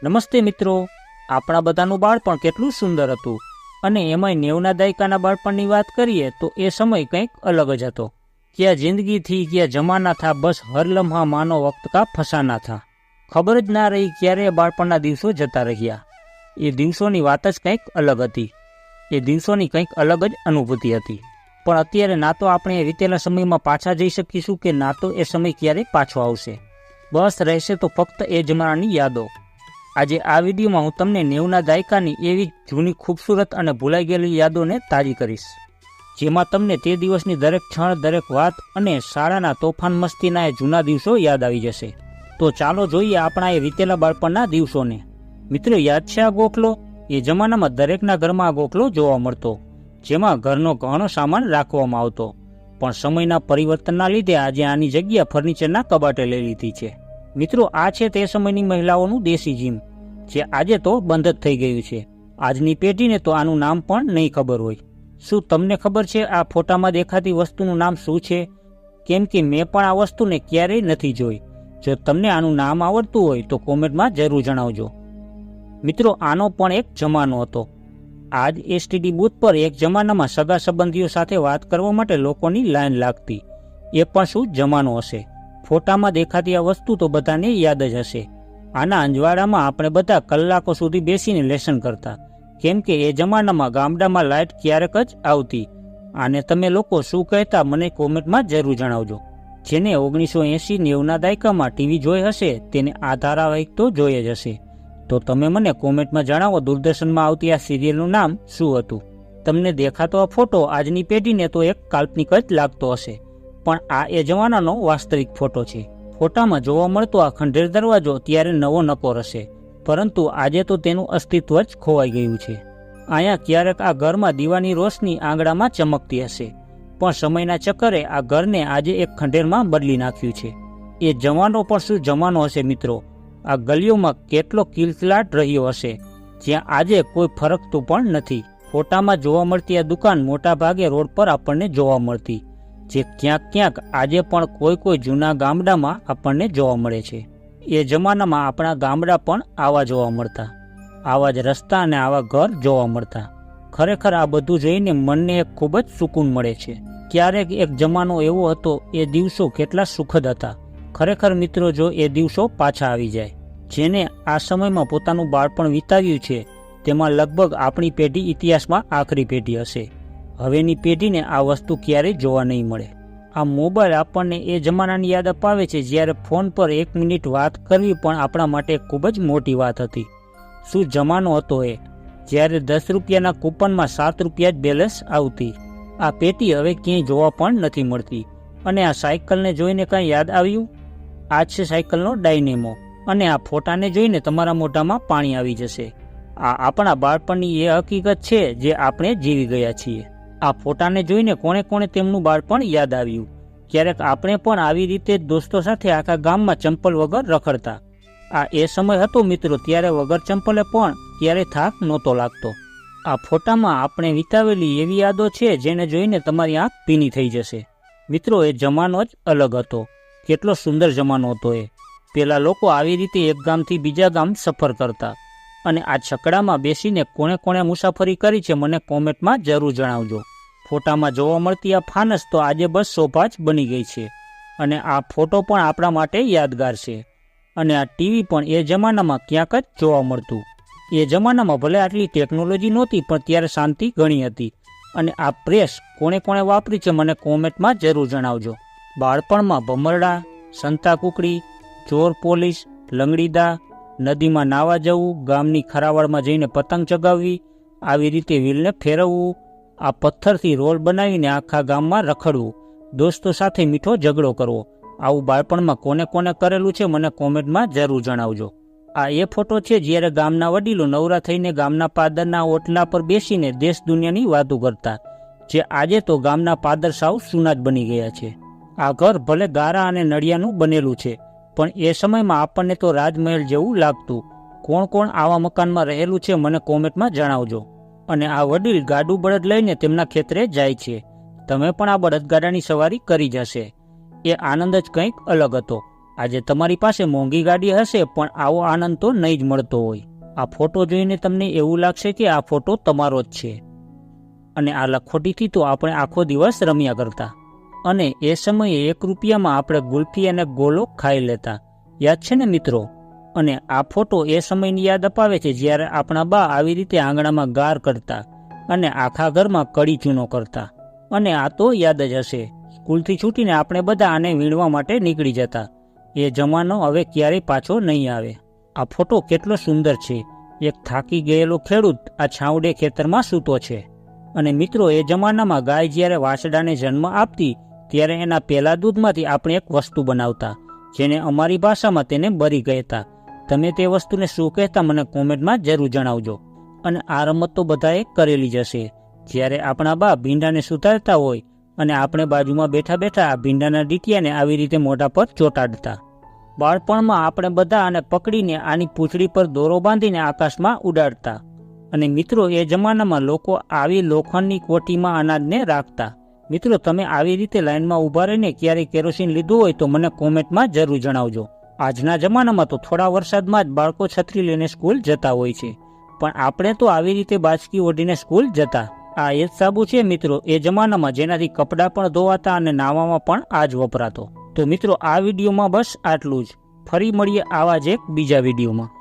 નમસ્તે મિત્રો, આપણા બધાનું બાળપણ કેટલું સુંદર હતું અને એમાંય 90ના દાયકાના બાળપણની વાત કરીએ તો એ સમય કંઈક અલગ જ હતો। ક્યાં જિંદગી थी, ક્યાં જમાના था, બસ હર લમ્हा માનો વક્ત કા ફસાના था। ખબર જ ના રહી ક્યારે બાળપણના દિવસો જતા રહ્યા। એ દિવસોની વાત જ કંઈક અલગ હતી, એ દિવસોની કંઈક અલગ જ અનુભૂતિ હતી। પણ અત્યારે ના તો આપણે એ વીતેલા સમયમાં પાછા જઈ શકીશું કે ના તો એ સમય ક્યારેય પાછો આવશે। બસ રહેશે તો ફક્ત એ જમાનાની યાદો। આજે આ વિડીયોમાં હું તમને 90ના દાયકાની એવી જૂની ખૂબસૂરત અને ભૂલાઈ ગયેલી યાદોને તાજી કરીશ, જેમાં તમને તે દિવસની દરેક ક્ષણ, દરેક વાત અને શાળાના તોફાન મસ્તીના એ જૂના દિવસો યાદ આવી જશે। તો ચાલો જોઈએ આપણા એ વીતેલા બાળપણના દિવસોને। મિત્રો, યાદ છે આ ગોખલો? એ જમાનામાં દરેકના ઘરમાં આ ગોખલો જોવા મળતો, જેમાં ઘરનો ઘણો સામાન રાખવામાં આવતો। પણ સમયના પરિવર્તનના લીધે આજે આની જગ્યા ફર્નિચરના કબાટે લઈ લીધી છે। મિત્રો, આ છે તે સમયની મહિલાઓનું દેશી જીમ, જે આજે તો બંધ જ થઈ ગયું છે। આજની પેઢીને તો આનું નામ પણ નહીં ખબર હોય। શું તમને ખબર છે આ ફોટામાં દેખાતી વસ્તુનું નામ શું છે? કેમ કે મેં પણ આ વસ્તુને ક્યારેય નથી જોઈ। જો તમને આનું નામ આવડતું હોય તો કોમેન્ટમાં જરૂર જણાવજો। મિત્રો, આનો પણ એક જમાનો હતો। આજ એસટીડી બૂથ પર એક જમાનામાં સગા સંબંધીઓ સાથે વાત કરવા માટે લોકોની લાઈન લાગતી। એ પણ શું જમાનો હશે। ફોટામાં દેખાતી આ વસ્તુ તો બધાને યાદ જ હશે। આના અંજવાડામાં આપણે બધા કલાકો સુધી બેસીને લેસન કરતા, કેમ કે એ જમાનામાં ગામડામાં લાઇટ ક્યારેક જ આવતી। આને તમે લોકો શું કહેતા મને કોમેન્ટમાં જરૂર જણાવજો। જેને 1980-90ના દાયકામાં ટીવી જોઈ હશે તેને આ ધારાવાહિક તો જોઈ જ હશે। તો તમે મને કોમેન્ટમાં જણાવો દૂરદર્શનમાં આવતી આ સિરિયલનું નામ શું હતું। તમને દેખાતો આ ફોટો આજની પેઢીને તો એક કાલ્પનિક જ લાગતો હશે, પણ આ એ જમાનાનો વાસ્તવિક ફોટો છે। ફોટામાં જોવા મળતો આ ખંડેર દરવાજો ત્યારે નવો નકોર હશે, પરંતુ આજે તો તેનું અસ્તિત્વ જ ખોવાઈ ગયું છે। અહીંયા ક્યારેક આ ઘરમાં દીવાની રોશની આંગણામાં ચમકતી હશે, પણ સમયના ચક્કરે આ ઘરને આજે એક ખંડેરમાં બદલી નાખ્યું છે। એ જમાનો પણ શું જમાનો હશે મિત્રો। આ ગલીઓમાં કેટલો કિલકિલાટ રહ્યો હશે, જ્યાં આજે કોઈ ફરકતું પણ નથી। ફોટામાં જોવા મળતી આ દુકાન મોટા ભાગે રોડ પર આપણને જોવા મળતી, જે ક્યાંક ક્યાંક આજે પણ કોઈ જૂના ગામડામાં આપણને જોવા મળે છે। એ જમાનામાં આપણા ગામડા પણ આવા જોવા મળતા, આવા જ રસ્તા અને આવા ઘર જોવા મળતા। ખરેખર આ બધું જોઈને મનને એક ખૂબ જ સુકૂન મળે છે। ક્યારેક એક જમાનો એવો હતો, એ દિવસો કેટલા સુખદ હતા। ખરેખર મિત્રો, જો એ દિવસો પાછા આવી જાય, જેને આ સમયમાં પોતાનું બાળપણ વિતાવ્યું છે, તેમાં લગભગ આપણી પેઢી ઇતિહાસમાં આખરી પેઢી હશે। હવેની પેઢીને આ વસ્તુ ક્યારેય જોવા નહીં મળે। આ મોબાઈલ આપણને એ જમાનાની યાદ અપાવે છે જ્યારે ફોન પર 1 મિનિટ વાત કરવી પણ આપણા માટે ખૂબ જ મોટી વાત હતી। શું જમાનો હતો એ, જ્યારે 10 રૂપિયાના કૂપનમાં 7 રૂપિયા જ બેલેન્સ આવતી। આ પેટી હવે ક્યાંય જોવા પણ નથી મળતી। અને આ સાયકલને જોઈને કાંઈ યાદ આવ્યું? આ છે સાયકલનો ડાયનેમો, અને આ ફોટાને જોઈને તમારા મોઢામાં પાણી આવી જશે। આ આપણા બાળપણની એ હકીકત છે જે આપણે જીવી ગયા છીએ। આ ફોટાને જોઈને કોણે તેમનું બાળપણ યાદ આવ્યું। ક્યારેક આપણે પણ આવી રીતે દોસ્તો સાથે આખા ગામમાં ચંપલ વગર રખડતા। આ એ સમય હતો મિત્રો, ત્યારે વગર ચંપલે પણ ક્યારેય થાક નહોતો લાગતો। આ ફોટામાં આપણે વિતાવેલી એવી યાદો છે જેને જોઈને તમારી આંખ ભીની થઈ જશે। મિત્રો, એ જમાનો જ અલગ હતો। કેટલો સુંદર જમાનો હતો એ। પેલા લોકો આવી રીતે એક ગામથી બીજા ગામ સફર કરતા, અને આ છકડામાં બેસીને કોણે મુસાફરી કરી છે મને કોમેન્ટમાં જરૂર જણાવજો। ફોટામાં જોવા મળતી આ ફાનસ તો આજે બસ શોભા જ બની ગઈ છે, અને આ ફોટો પણ આપણા માટે યાદગાર છે। અને આ ટીવી પણ એ જમાનામાં ક્યાંક જ જોવા મળતું। એ જમાનામાં ભલે આટલી ટેકનોલોજી નહોતી, પણ ત્યારે શાંતિ ઘણી હતી। અને આ પ્રેસ કોણે વાપરી છે મને કોમેન્ટમાં જરૂર જણાવજો। બાળપણમાં ભમરડા, સંતા કુકડી, ચોર પોલીસ, લંગડીદા, નદીમાં નાવા જવું, ગામની ખરાવાળમાં જઈને પતંગ ચગાવવી, આવી રીતે વ્હીલને ફેરવવું, આ પથ્થરથી રોલ બનાવીને આખા ગામમાં રખડવું, દોસ્તો સાથે મીઠો ઝઘડો કરવો, આવું બાળપણમાં કોને કરેલું છે મને કોમેન્ટમાં જરૂર જણાવજો। આ એ ફોટો છે જ્યારે ગામના વડીલો નવરા થઈને ગામના પાદરના ઓટલા પર બેસીને દેશ દુનિયાની વાતો કરતા, જે આજે તો ગામના પાદર સાવ સૂના જ બની ગયા છે। આ ઘર ભલે ગારા અને નળિયાનું બનેલું છે, પણ એ સમયમાં આપણને તો રાજમહેલ જેવું લાગતું। કોણ આવા મકાનમાં રહેલું છે મને કોમેન્ટમાં જણાવજો। અને આ વડીલ ગાડું બળદ લઈને તેમના ખેતરે જાય છે। તમે પણ આ બળદગાડાની સવારી કરી જશે। એ આનંદ જ કંઈક અલગ હતો। આજે તમારી પાસે મોંઘી ગાડી હશે પણ આવો આનંદ તો નહીં જ મળતો હોય. આ ફોટો જોઈને તમને એવું લાગશે કે આ ફોટો તમારો જ છે. અને આ લખોટીથી તો આપણે આખો દિવસ રમ્યા કરતા અને એ સમયે 1 રૂપિયામાં આપણે ગુલ્ફી અને ગોલો ખાઈ લેતા. યાદ છે ને મિત્રો? અને આ ફોટો એ સમયની યાદ અપાવે છે જ્યારે આપણા બા આવી રીતે આંગણામાં ગાર કરતા અને આખા ઘરમાં કડી ચૂનો કરતા. અને આ તો યાદ જ હશે, સ્કૂલથી છૂટીને આપણે બધા આને વીણવા માટે નીકળી જતા. એ જમાનો હવે ક્યારેય પાછો નહીં આવે. આ ફોટો કેટલો સુંદર છે. એક થાકી ગયેલો ખેડૂત આ છાવડે ખેતરમાં સૂતો છે. અને મિત્રો, એ જમાનામાં ગાય જ્યારે વાછડાને જન્મ આપતી ત્યારે એના પહેલા દૂધમાંથી આપણે એક વસ્તુ બનાવતા, જેને અમારી ભાષામાં તેને બરી કહેતા. તમે તે વસ્તુને શું કહેતા મને કોમેન્ટમાં જરૂર જણાવજો. અને આ રમત તો બધાએ કરેલી જ હશે. જ્યારે આપણા બા ભીંડાને સુધારતા હોય અને આપણે બાજુમાં બેઠા બેઠા આ ભીંડાના ડીટિયાને આવી રીતે મોઢા પર ચોંટાડતા. બાળપણમાં આપણે બધા આને પકડીને આની પૂંછડી પર દોરો બાંધીને આકાશમાં ઉડાડતા. અને મિત્રો, એ જમાનામાં લોકો આવી લોખંડની કોઠીમાં અનાજને રાખતા. મિત્રો, તમે આવી રીતે લાઇનમાં ઊભા રહીને ક્યારેય કેરોસીન લીધું હોય તો મને કોમેન્ટમાં જરૂર જણાવજો. આજના જમાનામાં તો થોડા વરસાદમાં જ બાળકો છત્રી લઈને સ્કૂલ જતા હોય છે, પણ આપણે તો આવી રીતે બાચકી ઓઢીને સ્કૂલ જતા. આ એ જ સાબુ છે મિત્રો એ જમાનામાં જેનાથી કપડાં પણ ધોવાતા અને નાવામાં પણ આ જ વપરાતો. તો મિત્રો, આ વિડીયોમાં બસ આટલું જ. ફરી મળીએ આવા જ એક બીજા વિડીયોમાં.